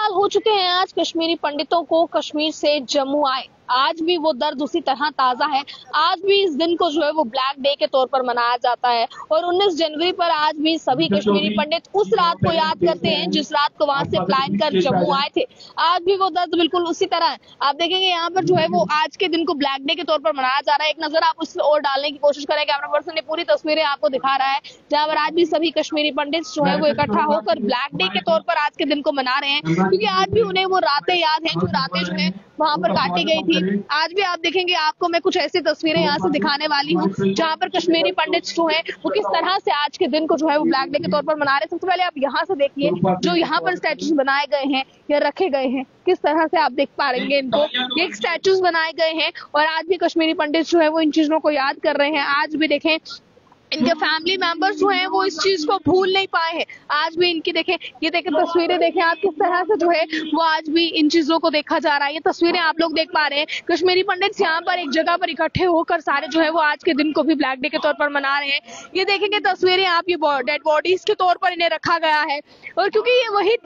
साल हो चुके हैं आज कश्मीरी पंडितों को कश्मीर से जम्मू आए। आज भी वो दर्द उसी तरह ताजा है। आज भी इस दिन को जो है वो ब्लैक डे के तौर पर मनाया जाता है और 19 जनवरी पर आज भी सभी कश्मीरी पंडित उस रात को याद करते हैं जिस रात को वहां से प्लान कर जम्मू आए थे। आज भी वो दर्द बिल्कुल उसी तरह है। आप देखेंगे यहाँ पर जो है वो आज के दिन को ब्लैक डे के तौर पर मनाया जा रहा है। एक नजर आप उस और डालने की कोशिश करें, कैमरा पर्सन ने पूरी तस्वीरें आपको दिखा रहा है जहाँ पर आज भी सभी कश्मीरी पंडित जो है वो इकट्ठा होकर ब्लैक डे के तौर पर आज के दिन को मना रहे हैं, क्योंकि आज भी उन्हें वो रातें याद हैं जो रातें जो है वहां पर काटी गई थी। आज भी आप देखेंगे, आपको मैं कुछ ऐसी तस्वीरें यहाँ से दिखाने वाली हूँ जहाँ पर कश्मीरी पंडित जो है वो किस तरह से आज के दिन को जो है वो ब्लैक डे के तौर पर मना रहे हैं। सबसे पहले आप यहाँ से देखिए जो यहाँ पर स्टैचूज बनाए गए हैं या रखे गए हैं, किस तरह से आप देख पा रहे हैं इनको। ये स्टैचूज बनाए गए हैं और आज भी कश्मीरी पंडित जो है वो इन चीजों को याद कर रहे हैं। आज भी देखें इनके फैमिली मेंबर्स जो हैं वो इस चीज को भूल नहीं पाए हैं। आज भी इनकी देखें, ये देखें तस्वीरें देखें आप किस तरह से जो है वो आज भी इन चीजों को देखा जा रहा है। ये तस्वीरें आप लोग देख पा रहे हैं। कश्मीरी पंडित यहाँ पर एक जगह पर इकट्ठे होकर सारे जो है वो आज के दिन को भी ब्लैक डे के तौर पर मना रहे हैं। ये देखेंगे तस्वीरें आप, ये डेड बॉडीज के तौर पर इन्हें रखा गया है और क्योंकि ये वही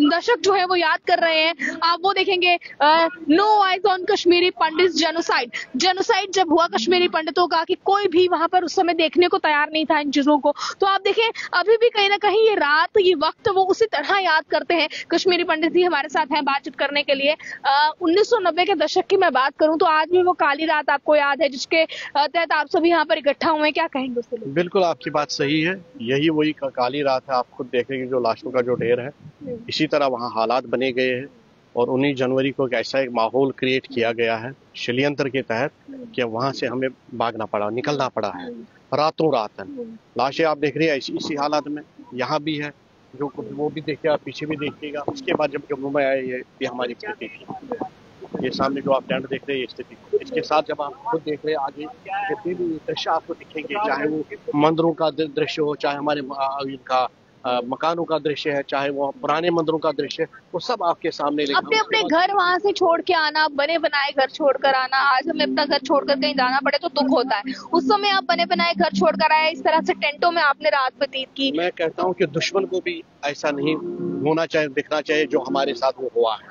दशक जो है वो याद कर रहे हैं। आप वो देखेंगे no eyes on Kashmiri Pandit genocide जब हुआ कश्मीरी पंडितों का कि कोई भी वहां पर उस समय देखने को तैयार नहीं था इन चीजों को। तो आप देखें अभी भी कहीं ना कहीं ये रात, ये वक्त वो उसी तरह याद करते हैं। कश्मीरी पंडित जी हमारे साथ हैं बातचीत करने के लिए। 1990 के दशक की मैं बात करूं तो आज भी वो काली रात आपको याद है जिसके तहत आप सभी यहाँ पर इकट्ठा हुए हैं, क्या कहेंगे उसके लिए? बिल्कुल आपकी बात सही है, यही वही काली रात है। आप खुद देखेंगे जो लाशों का जो ढेर है, इसी तरह वहाँ हालात बने गए हैं और 19 जनवरी को एक ऐसा एक माहौल क्रिएट किया गया है षड्यंत्र के तहत कि वहां से हमें भागना पड़ा, निकलना पड़ा है। रातों रात है, लाशें आप देख रहे हैं इसी हालात में यहाँ भी है, जो वो भी देखिए, आप पीछे भी देखिएगा। उसके बाद जब जम्मू में आए ये हमारी स्थिति थी। ये सामने जो आप टेंट देख रहे हैं ये स्थिति, इसके साथ जब आप खुद देख रहे हैं आगे जितने भी दृश्य आपको दिखेंगे, चाहे वो मंदिरों का दृश्य हो, चाहे हमारे इनका मकानों का दृश्य है, चाहे वो पुराने मंदिरों का दृश्य, वो सब आपके सामने अपने अपने घर वहां से छोड़ के आना, बने बनाए घर छोड़कर आना। आज हमें अपना घर छोड़कर कहीं जाना पड़े तो दुख होता है। उस समय आप बने बनाए घर छोड़कर आए, इस तरह से टेंटों में आपने रात व्यतीत की। मैं कहता हूँ कि दुश्मन को भी ऐसा नहीं होना चाहिए, दिखना चाहिए जो हमारे साथ वो हुआ है।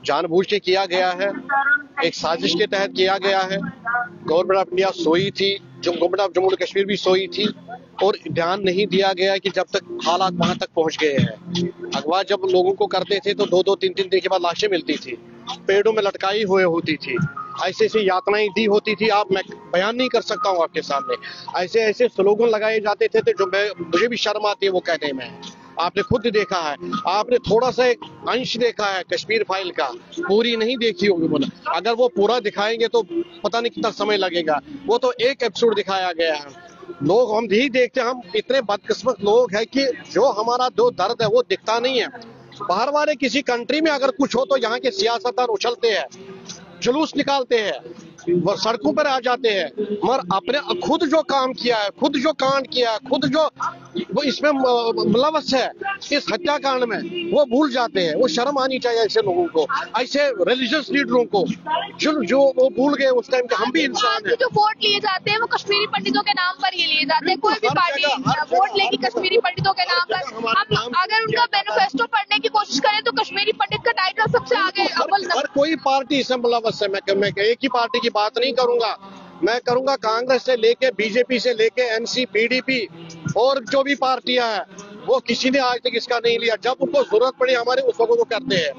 जानबूझ के किया गया है, एक साजिश के तहत किया गया है। गवर्नमेंट ऑफ इंडिया सोई थी, गवर्नमेंट ऑफ जम्मू कश्मीर भी सोई थी और ध्यान नहीं दिया गया कि जब तक हालात वहां तक पहुंच गए हैं। अगवा जब लोगों को करते थे तो 2-2, 3-3 दिन के बाद लाशें मिलती थी, पेड़ों में लटकाई हुए होती थी, ऐसे ऐसी यातनाएं दी होती थी। आप मैं बयान नहीं कर सकता हूँ आपके सामने। ऐसे ऐसे स्लोगन लगाए जाते थे जो मुझे भी शर्म आती है वो कहने में। आपने खुद देखा है, आपने थोड़ा सा एक अंश देखा है कश्मीर फाइल का, पूरी नहीं देखी होगी बोला। अगर वो पूरा दिखाएंगे तो पता नहीं कितना समय लगेगा। वो तो एक एपिसोड दिखाया गया है। लोग हम यही देखते हैं, हम इतने बदकिस्मत लोग हैं कि जो हमारा जो दर्द है वो दिखता नहीं है। बाहर वाले किसी कंट्री में अगर कुछ हो तो यहाँ के सियासतदान उछलते हैं, जुलूस निकालते हैं, वो सड़कों पर आ जाते हैं, मगर अपने खुद जो काम किया है, खुद जो कांड किया है, खुद जो वो इसमें मुलव्वस है इस हत्याकांड में, वो भूल जाते हैं। वो शर्म आनी चाहिए ऐसे लोगों को, ऐसे रिलीजियस लीडरों को जो वो भूल गए उस टाइम के हम भी इंसान हैं। जो वोट लिए जाते हैं वो कश्मीरी पंडितों के नाम पर ही लिए जाते हैं। कोई भी पार्टी वोट लेगी कश्मीरी पंडितों के नाम पर। हम अगर उनका मैनिफेस्टो पढ़ने की कोशिश करें तो कश्मीरी पंडित का टाइटल सबसे आगे अव्वल। हर कोई पार्टी इसमें मुलव्वस है। मैं एक ही पार्टी की बात नहीं करूंगा, मैं करूंगा कांग्रेस से लेके बीजेपी से लेके एनसी, पीडीपी और जो भी पार्टियां हैं, वो किसी ने आज तक इसका नहीं लिया। जब उनको जरूरत पड़ी हमारे उस वक्त वो करते हैं,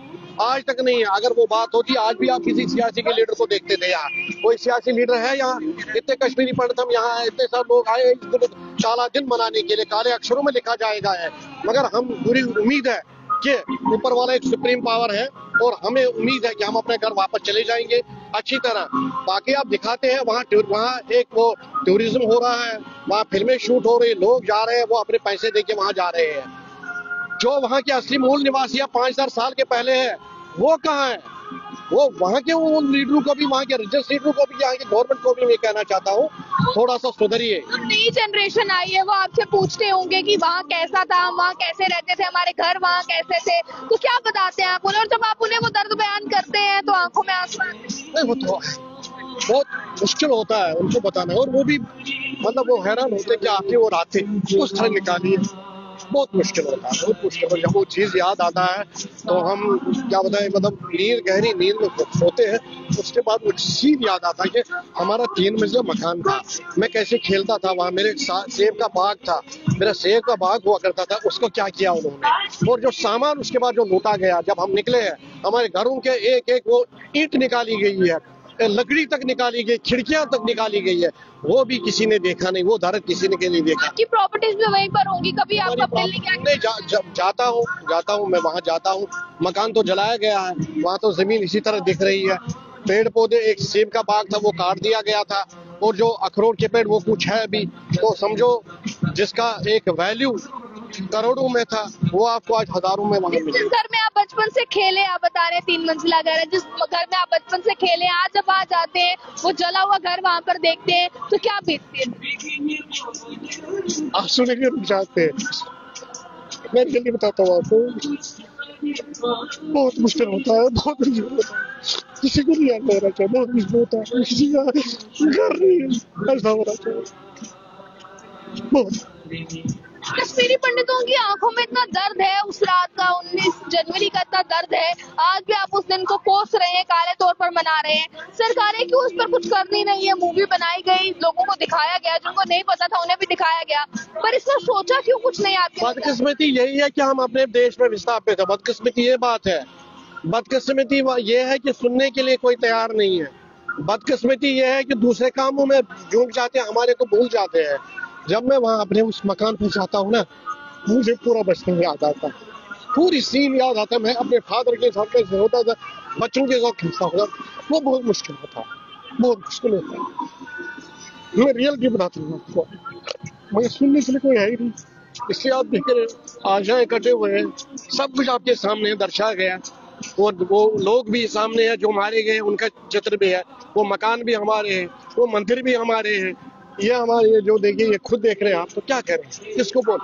आज तक नहीं है। अगर वो बात होती आज भी आप किसी सियासी के लीडर को देखते थे, यहाँ कोई सियासी लीडर है यहाँ? इतने कश्मीरी पंडित हम यहाँ इतने सब लोग आए काला दिन मनाने के लिए, काले अक्षरों में लिखा जाएगा है। मगर हम पूरी उम्मीद है कि ऊपर वाला एक सुप्रीम पावर है और हमें उम्मीद है कि हम अपने घर वापस चले जाएंगे अच्छी तरह। बाकी आप दिखाते हैं वहाँ एक वो टूरिज्म हो रहा है, वहाँ फिल्में शूट हो रही, लोग जा रहे हैं, वो अपने पैसे देके वहाँ जा रहे हैं। जो वहाँ के असली मूल निवासी 5000 साल के पहले है वो कहाँ है? वो वहाँ के उन लीडरों को भी, वहाँ के रिलीजियस लीडरों को भी, यहाँ के गवर्नमेंट को भी मैं कहना चाहता हूँ थोड़ा सा सुधरिए। नई जनरेशन आई है, वो आपसे पूछते होंगे कि वहाँ कैसा था, वहाँ कैसे रहते थे, हमारे घर वहाँ कैसे थे, तो क्या बताते हैं आप उन्हें? और जब आप उन्हें वो दर्द बयान करते हैं तो आंखों में आंसू आते हैं। वो तो बहुत मुश्किल होता है उनको बताना, और वो भी मतलब वो हैरान होते कि आपकी वो रातें उस तरह निकाली है। बहुत मुश्किल होता है, बहुत मुश्किल। जब वो चीज़ याद आता है तो हम क्या बताएं, मतलब गहरी नींद में सोते हैं, उसके बाद वो चीज़ याद आता है कि हमारा 3 मंजिला मकान था, मैं कैसे खेलता था वहाँ, मेरे सेब का बाग था, मेरा सेब का बाग हुआ करता था, उसको क्या किया उन्होंने। और जो सामान उसके बाद जो लूटा गया, जब हम निकले हैं हमारे घरों के एक एक वो ईंट निकाली गई है, लकड़ी तक निकाली गई, खिड़कियां तक निकाली गई है, वो भी किसी ने देखा नहीं, वो दर्द किसी ने के नहीं देखा। आपकी प्रॉपर्टीज भी वहीं पर होंगी, कभी आपका मिलने क्या? जाता हूँ मैं वहाँ जाता हूँ, मकान तो जलाया गया है, वहाँ तो जमीन इसी तरह दिख रही है, पेड़ पौधे, एक सेब का बाग था वो काट दिया गया था, और जो अखरोट के पेड़ वो कुछ है अभी, तो समझो जिसका एक वैल्यू करोड़ों में था वो आपको आज हजारों में वहाँ मिले। जिस घर में आप बचपन से खेले, आप बता रहे हैं 3 मंजिला घर है, जिस घर में आप बचपन से खेले, आज जब वहाँ जाते हैं वो जला हुआ घर वहाँ पर देखते हैं तो क्या बीतती है? आंसू लेके रुक जाते हैं। मैं जल्दी बताता हूँ आपको, बहुत मुश्किल होता है, बहुत मुश्किल होता है, किसी को नहीं याद रहना चाहिए, बहुत मुश्किल होता है, किसी का घर नहीं ऐसा होना चाहिए, बहुत। कश्मीरी पंडितों की आंखों में इतना दर्द है उस रात का, 19 जनवरी का इतना दर्द है, आज भी आप उस दिन को कोस रहे हैं, काले तौर पर मना रहे हैं। सरकारें क्यों उस पर कुछ करनी नहीं है? मूवी बनाई गई, लोगों को दिखाया गया, जिनको नहीं पता था उन्हें भी दिखाया गया, पर इसमें सोचा क्यों कुछ नहीं? आपकी बदकिस्मती यही है कि हम अपने देश में विस्थापित है, बदकिस्मती ये बात है, बदकिस्मती ये है कि सुनने के लिए कोई तैयार नहीं है, बदकिस्मती ये है कि दूसरे कामों में झूम जाते हैं, हमारे को भूल जाते हैं। जब मैं वहाँ अपने उस मकान पे जाता हूँ ना, मुझे पूरा बचपन याद आता है, पूरी सीन याद आता है, मैं अपने फादर के साथ कैसे होता था, बच्चों के साथ खेलता होता, वो बहुत मुश्किल होता है, बहुत मुश्किल होता है। मैं रियल की बताता हूँ आपको, मगर सुनने के लिए कोई है ही नहीं, इससे आप देख रहे आशाएं कटे हुए हैं, सब कुछ आपके सामने दर्शाया गया, और वो लोग भी सामने हैं जो मारे गए, उनका चित्र भी है, वो मकान भी हमारे हैं, वो मंदिर भी हमारे हैं, ये हमारे जो देखिए, ये खुद देख रहे हैं आप, तो क्या करें, किसको बोल?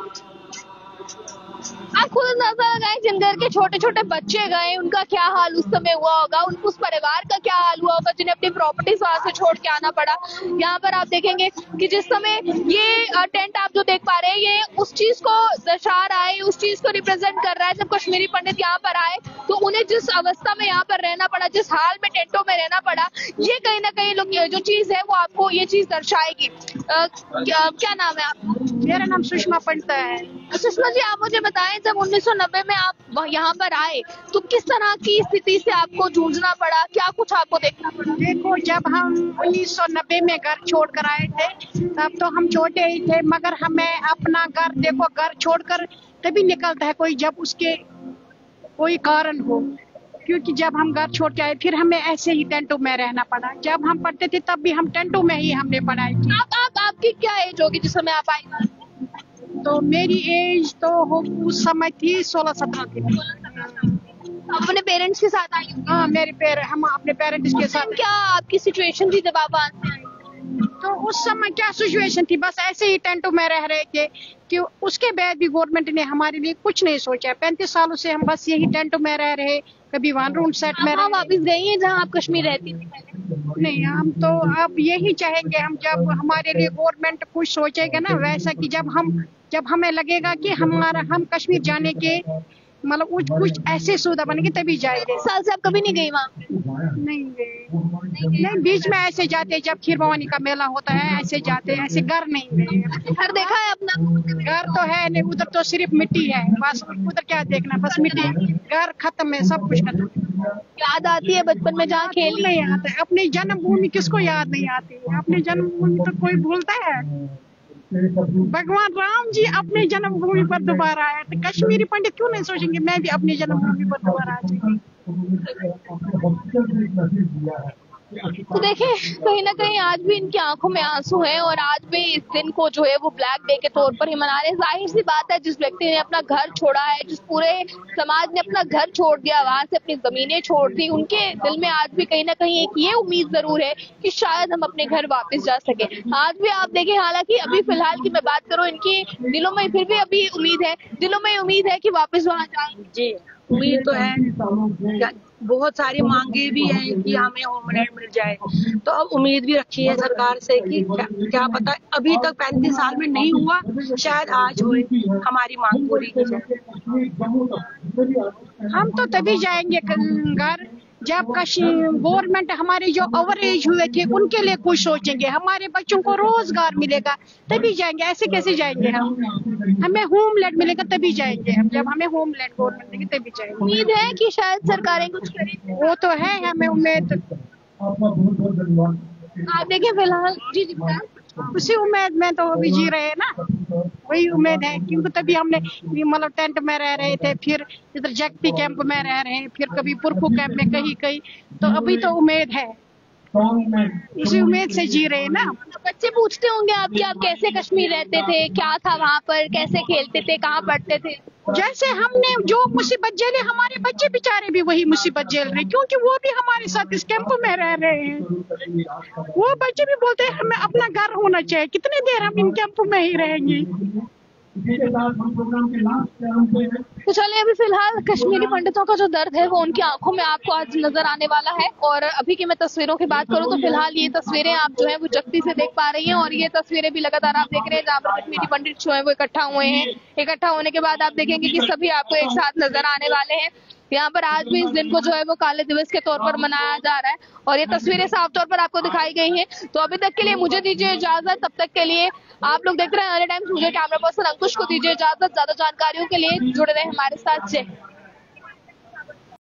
आप खुद अंदाजा लगाएं, जिन घर के छोटे छोटे बच्चे गए उनका क्या हाल उस समय हुआ होगा, उस परिवार का क्या हाल हुआ होगा जिन्हें अपनी प्रॉपर्टीज वहां से छोड़ के आना पड़ा। यहाँ पर आप देखेंगे कि जिस समय ये टेंट आप जो देख पा रहे हैं, ये उस चीज को दर्शा रहा है, उस चीज को रिप्रेजेंट कर रहा है। जब कश्मीरी पंडित यहाँ पर आए तो उन्हें जिस अवस्था में यहाँ पर रहना पड़ा, जिस हाल में टेंटों में रहना पड़ा, ये कहीं ना कहीं लोग जो चीज है वो आपको ये चीज दर्शाएगी। क्या नाम है आपका? मेरा नाम सुषमा पंडित है। सुषमा जी, आप मुझे बताएं, जब 1990 में आप यहाँ पर आए तो किस तरह की स्थिति से आपको जूझना पड़ा, क्या कुछ आपको देखना पड़ा? देखो, जब हम 1990 में घर छोड़ कर आए थे तब तो हम छोटे ही थे, मगर हमें अपना घर, देखो घर छोड़कर तभी निकलता है कोई जब उसके कोई कारण हो, क्योंकि जब हम घर छोड़ के आए फिर हमें ऐसे ही टेंटों में रहना पड़ा। जब हम पढ़ते थे तब भी हम टेंटों में ही हमने पढ़ाई की। आपकी क्या एज होगी जिस समय आप आई? तो मेरी एज तो उस समय थी 16-17 की। अपने पेरेंट्स के साथ आई? हाँ, हम अपने पेरेंट्स के साथ। क्या आपकी सिचुएशन थी जब आप वहाँ से आई? तो उस समय क्या सिचुएशन थी, बस ऐसे ही टेंटों में रह रहे थे कि उसके बाद भी गवर्नमेंट ने हमारे लिए कुछ नहीं सोचा। 35 सालों से हम बस यही टेंटों में रह रहे, कभी वन रूम सेट में रहे। वापस गई हैं जहाँ आप कश्मीर रहती थी पहले? नहीं, हम तो अब यही चाहेंगे, हम जब हमारे लिए गवर्नमेंट कुछ सोचेगा ना वैसा, कि जब हमें लगेगा कि हम कश्मीर जाने के मतलब कुछ ऐसे सुविधा बनेगी तभी जाएंगे। साल से आप कभी नहीं गई वहाँ? नहीं गए, बीच में ऐसे जाते, जब खीर भवानी का मेला होता है ऐसे जाते, ऐसे घर नहीं गए। घर देखा है अपना? घर तो है नहीं, उधर तो सिर्फ मिट्टी है, बस उधर क्या देखना, बस मिट्टी, घर खत्म है, सब कुछ खत्म। याद आती है बचपन में जहाँ खेल नहीं आता है, अपनी जन्मभूमि किसको याद नहीं आती, अपनी जन्मभूमि तो कोई भूलता है। भगवान राम जी अपने जन्मभूमि पर दोबारा आए, तो कश्मीरी पंडित क्यों नहीं सोचेंगे मैं भी अपनी जन्मभूमि पर दोबारा आ जाऊंगी। तो देखें, कहीं ना कहीं आज भी इनकी आंखों में आंसू हैं और आज भी इस दिन को जो है वो ब्लैक डे के तौर पर ही मना रहे हैं। जाहिर सी बात है, जिस व्यक्ति ने अपना घर छोड़ा है, जिस पूरे समाज ने अपना घर छोड़ दिया, वहां से अपनी जमीनें छोड़ दी, उनके दिल में आज भी कहीं ना कहीं एक ये उम्मीद जरूर है कि शायद हम अपने घर वापस जा सके। आज भी आप देखें, हालांकि अभी फिलहाल की मैं बात करूँ, इनके दिलों में फिर भी अभी उम्मीद है, दिलों में उम्मीद है कि वापस वहाँ जाएंगे। जी उम्मीद तो है, बहुत सारी मांगे भी हैं कि हमें होमलैंड मिल जाए, तो अब उम्मीद भी रखी है सरकार से कि क्या पता अभी तक 35 साल में नहीं हुआ, शायद आज होए, हमारी मांग पूरी की जाए। हम तो तभी जाएंगे घर जब गवर्नमेंट हमारे जो ओवर एज हुए थे उनके लिए कुछ सोचेंगे, हमारे बच्चों को रोजगार मिलेगा तभी जाएंगे। ऐसे कैसे जाएंगे हम? हमें होमलैंड मिलेगा तभी जाएंगे हम, जब हमें होमलैंड गवर्नमेंट देगी तभी जाएंगे। उम्मीद है कि शायद सरकारें कुछ करें, वो तो है, हमें उम्मीद। आप देखें फिलहाल जी जी बताएं। उसी उम्मीद में तो अभी जी रहे हैं ना, वही उम्मीद है, क्योंकि तभी हमने मतलब टेंट में रह रहे थे, फिर इधर जगती कैंप में रह रहे हैं, फिर कभी पुरखू कैंप में कहीं कहीं, तो अभी तो उम्मीद है, इसी उम्मीद से जी रहे हैं ना। बच्चे पूछते होंगे आपके, आप कैसे कश्मीर रहते थे, क्या था वहाँ पर, कैसे खेलते थे, कहाँ पढ़ते थे? जैसे हमने जो मुसीबत झेले, हमारे बच्चे बेचारे भी वही मुसीबत झेल रहे, क्योंकि वो भी हमारे साथ इस कैंप में रह रहे हैं। वो बच्चे भी बोलते हैं हमें अपना घर होना चाहिए, कितनी देर हम इन कैंप में ही रहेंगे। तो चलिए अभी फिलहाल कश्मीरी पंडितों का जो दर्द है वो उनकी आंखों में आपको आज नजर आने वाला है। और अभी की मैं तस्वीरों की बात करूं तो फिलहाल ये तस्वीरें आप जो है वो जगती से देख पा रही हैं, और ये तस्वीरें भी लगातार आप देख रहे हैं जहाँ पर कश्मीरी पंडित जो है वो इकट्ठा हुए हैं। इकट्ठा होने के बाद आप देखेंगे कि सभी आपको एक साथ नजर आने वाले हैं। यहाँ पर आज भी इस दिन को जो है वो काले दिवस के तौर पर मनाया जा रहा है, और ये तस्वीरें साफ तौर पर आपको दिखाई गई हैं। तो अभी तक के लिए मुझे दीजिए इजाजत, तब तक के लिए आप लोग देख रहे हैं अर्ली टाइम्स। मुझे कैमरा पर्सन अंकुश को दीजिए इजाजत। ज्यादा जानकारियों के लिए जुड़े रहे हमारे साथ। जय